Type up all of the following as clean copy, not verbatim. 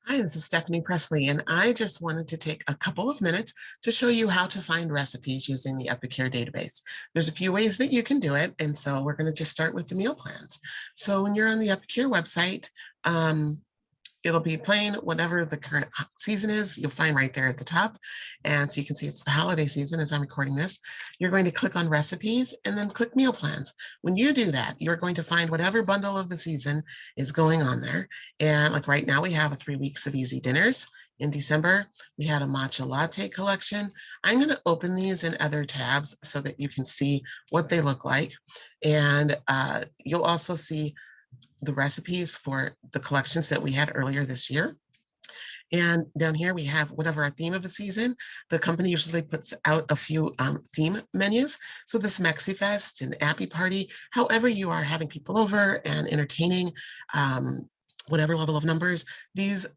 Hi, this is Stephanie Presley, and I just wanted to take a couple of minutes to show you how to find recipes using the Epicure database. There's a few ways that you can do it, and so we're going to just start with the meal plans. So when you're on the Epicure website, it'll be plain whatever the current season is, you'll find right there at the top. And so you can see it's the holiday season as I'm recording this. You're going to click on recipes and then click meal plans. When you do that, you're going to find whatever bundle of the season is going on there. And like right now we have a 3 weeks of easy dinners. In December, we had a matcha latte collection. I'm going to open these in other tabs so that you can see what they look like. And you'll also see the recipes for the collections that we had earlier this year. And down here we have whatever our theme of the season. The company usually puts out a few theme menus. So this Mexi Fest and Appy Party, however you are having people over and entertaining whatever level of numbers, these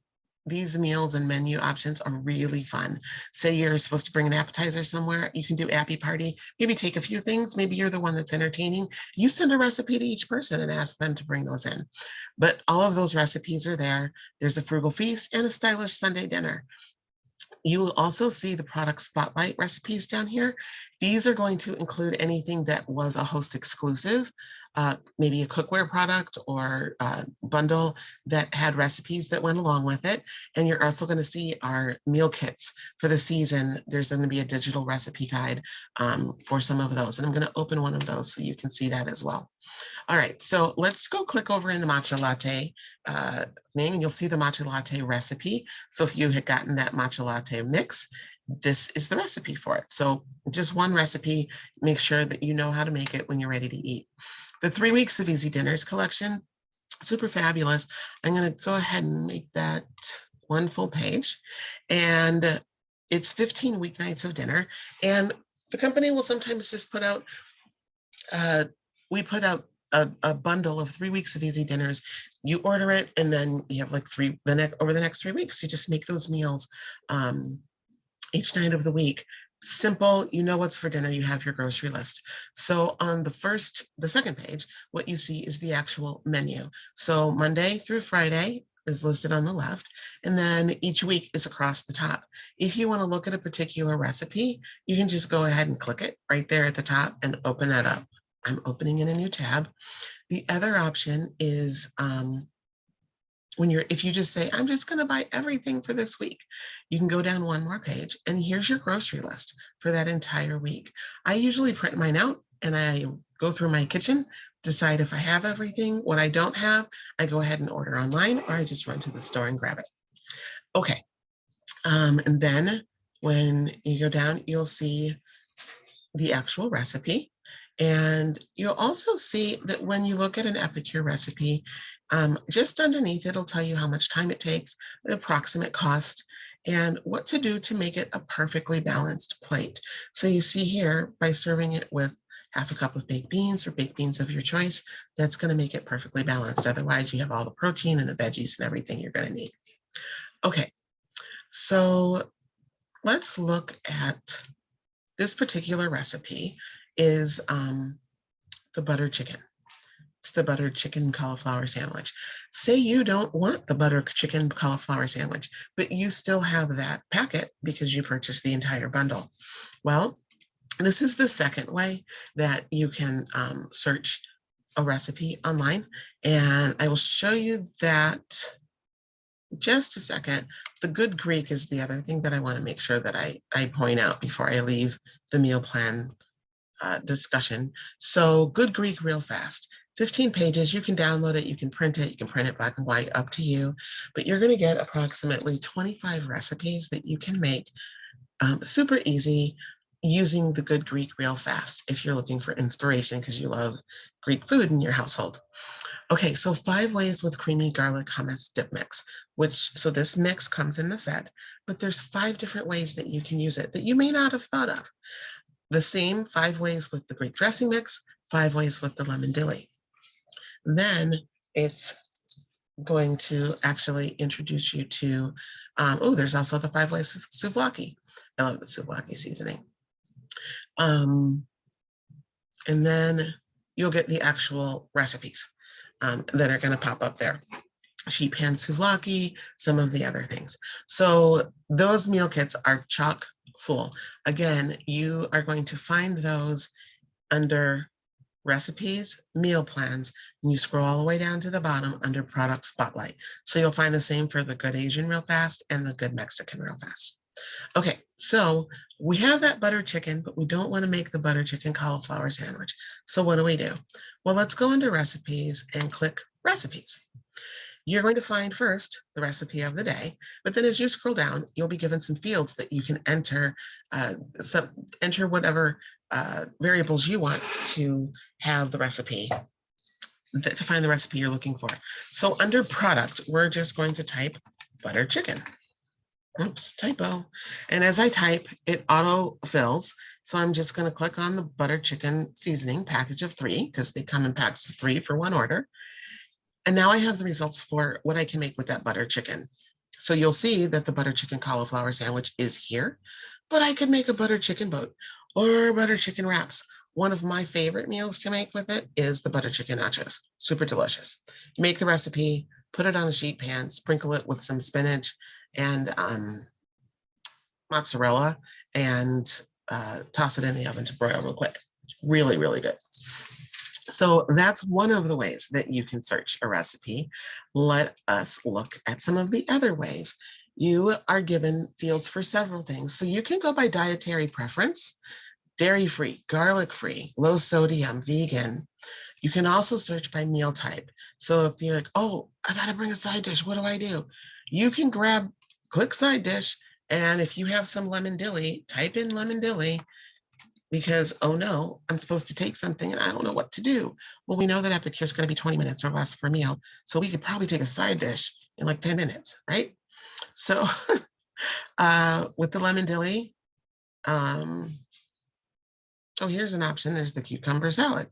meals and menu options are really fun. Say you're supposed to bring an appetizer somewhere, you can do Appy Party, maybe take a few things, maybe you're the one that's entertaining. You send a recipe to each person and ask them to bring those in. But all of those recipes are there. There's a frugal feast and a stylish Sunday dinner. You will also see the product spotlight recipes down here. These are going to include anything that was a host exclusive, maybe a cookware product or a bundle that had recipes that went along with it. And you're also going to see our meal kits for the season. There's going to be a digital recipe guide for some of those. And I'm going to open one of those so you can see that as well. All right, so let's go click over in the matcha latte thing, and you'll see the matcha latte recipe. So if you had gotten that matcha latte mix, this is the recipe for it. So just one recipe, make sure that you know how to make it when you're ready to eat. The 3 weeks of easy dinners collection, super fabulous. I'm going to go ahead and make that one full page. And it's 15 weeknights of dinner. And the company will sometimes just put out, we put out a bundle of 3 weeks of easy dinners. You order it, and then you have like over the next 3 weeks, you just make those meals each night of the week. Simple, you know what's for dinner, you have your grocery list. So on the second page, what you see is the actual menu. So Monday through Friday is listed on the left, and then each week is across the top. If you want to look at a particular recipe, you can just go ahead and click it right there at the top and open that up. I'm opening in a new tab. The other option is if you just say, I'm just going to buy everything for this week, you can go down one more page and here's your grocery list for that entire week. I usually print mine out and I go through my kitchen, decide if I have everything. What I don't have, I go ahead and order online, or I just run to the store and grab it. Okay. And then when you go down, you'll see the actual recipe. And you'll also see that when you look at an Epicure recipe, just underneath it'll tell you how much time it takes, the approximate cost, and what to do to make it a perfectly balanced plate. So you see here, by serving it with half a cup of baked beans or baked beans of your choice, that's going to make it perfectly balanced. Otherwise, you have all the protein and the veggies and everything you're going to need. Okay, so let's look at this particular recipe. Is the buttered chicken. It's the buttered chicken cauliflower sandwich. Say you don't want the buttered chicken cauliflower sandwich, but you still have that packet because you purchased the entire bundle. Well, this is the second way that you can search a recipe online, and I will show you that just a second. The Good Greek is the other thing that I want to make sure that I point out before I leave the meal plan discussion. So Good Greek real fast, 15 pages, you can download it, you can print it black and white, up to you, but you're going to get approximately 25 recipes that you can make super easy using the Good Greek real fast if you're looking for inspiration because you love Greek food in your household. Okay, so 5 ways with creamy garlic hummus dip mix, so this mix comes in the set, but there's 5 different ways that you can use it that you may not have thought of. The same 5 ways with the Greek dressing mix, 5 ways with the lemon dilly. Then it's going to actually introduce you to, there's also the 5 ways souvlaki. I love the souvlaki seasoning. And then you'll get the actual recipes that are going to pop up there. sheet pan souvlaki, some of the other things. So those meal kits are chock full. Again, you are going to find those under recipes, meal plans, and you scroll all the way down to the bottom under product spotlight. So you'll find the same for the Good Asian Real Fast and the Good Mexican Real Fast. Okay, so we have that butter chicken, but we don't want to make the butter chicken cauliflower sandwich. So what do we do? Well, let's go into recipes and click recipes. You're going to find first the recipe of the day, but then as you scroll down, you'll be given some fields that you can enter, enter whatever variables you want to have the recipe, to find the recipe you're looking for. So under product, we're just going to type butter chicken. Oops, typo. And as I type, it auto fills. So I'm just going to click on the butter chicken seasoning package of 3 because they come in packs of 3 for one order. And now I have the results for what I can make with that butter chicken. So you'll see that the butter chicken cauliflower sandwich is here, but I could make a butter chicken boat or butter chicken wraps. One of my favorite meals to make with it is the butter chicken nachos. Super delicious. You make the recipe, put it on a sheet pan, sprinkle it with some spinach and mozzarella, and toss it in the oven to broil real quick. Really, really good. So that's one of the ways that you can search a recipe. Let us look at some of the other ways. You are given fields for several things. So you can go by dietary preference, dairy-free, garlic-free, low sodium, vegan. You can also search by meal type. So if you're like, oh, I gotta bring a side dish, what do? You can click side dish, and if you have some lemon dilly, type in lemon dilly, because, oh no, I'm supposed to take something and I don't know what to do. Well, we know that Epicure is going to be 20 minutes or less for a meal. So we could probably take a side dish in like 10 minutes, right? So with the lemon dilly, oh, here's an option. There's the cucumber salad.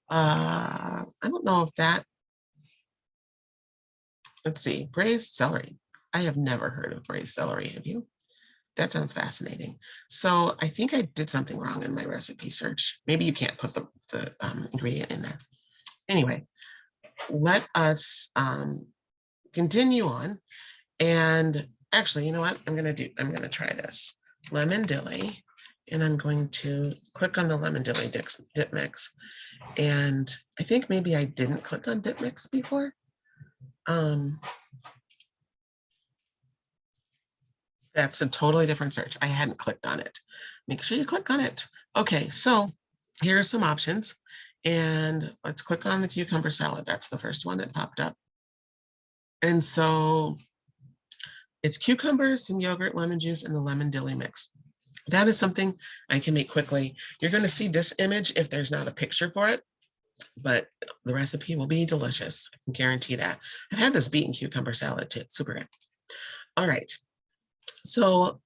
I don't know if that, let's see, braised celery. I have never heard of braised celery. Have you? That sounds fascinating. So I think I did something wrong in my recipe search. Maybe you can't put the ingredient in there. Anyway, let us continue on. And actually, you know what I'm going to try this. Lemon dilly. And I'm going to click on the lemon dilly dip mix. And I think maybe I didn't click on dip mix before. That's a totally different search. I hadn't clicked on it. Make sure you click on it. Okay, so here are some options. And let's click on the cucumber salad. That's the first one that popped up. And so it's cucumbers, some yogurt, lemon juice, and the lemon dilly mix. That is something I can make quickly. You're going to see this image if there's not a picture for it, but the recipe will be delicious. I can guarantee that. I've had this beaten cucumber salad too. Super good. All right. So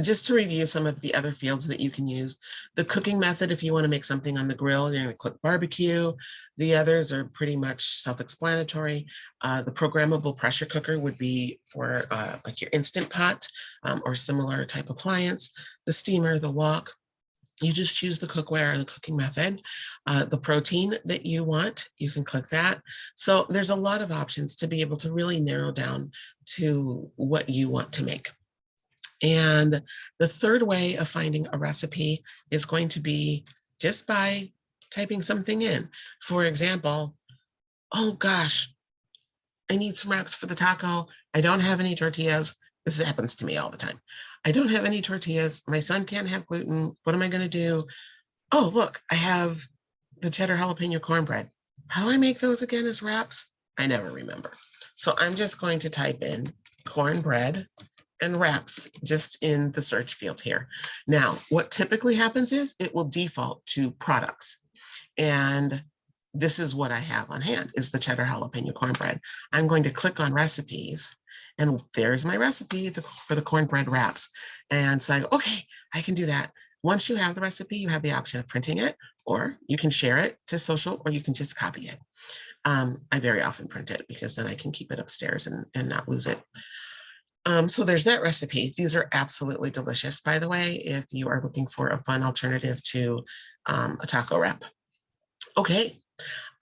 just to review some of the other fields that you can use, the cooking method, if you want to make something on the grill, you're going to click barbecue. The others are pretty much self-explanatory. The programmable pressure cooker would be for like your Instant Pot or similar type appliance. The steamer, the wok. You just choose the cookware or the cooking method. The protein that you want, you can click that. So there's a lot of options to be able to really narrow down to what you want to make. And the third way of finding a recipe is going to be just by typing something in. For example, oh gosh, I need some wraps for the taco. I don't have any tortillas. This happens to me all the time. I don't have any tortillas. My son can't have gluten. What am I going to do? Oh, look, I have the cheddar jalapeno cornbread. How do I make those again as wraps? I never remember. So I'm just going to type in cornbread and wraps just in the search field here. Now, what typically happens is it will default to products. And this is what I have on hand is the cheddar jalapeno cornbread. I'm going to click on recipes and there's my recipe for the cornbread wraps. And so I go, okay, I can do that. Once you have the recipe, you have the option of printing it, or you can share it to social, or you can just copy it. I very often print it because then I can keep it upstairs and not lose it. So there's that recipe. These are absolutely delicious, by the way, if you are looking for a fun alternative to a taco wrap. Okay,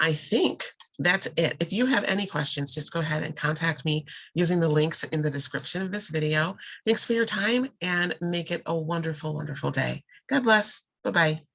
I think that's it. If you have any questions, just go ahead and contact me using the links in the description of this video. Thanks for your time and make it a wonderful, wonderful day. God bless. Bye-bye.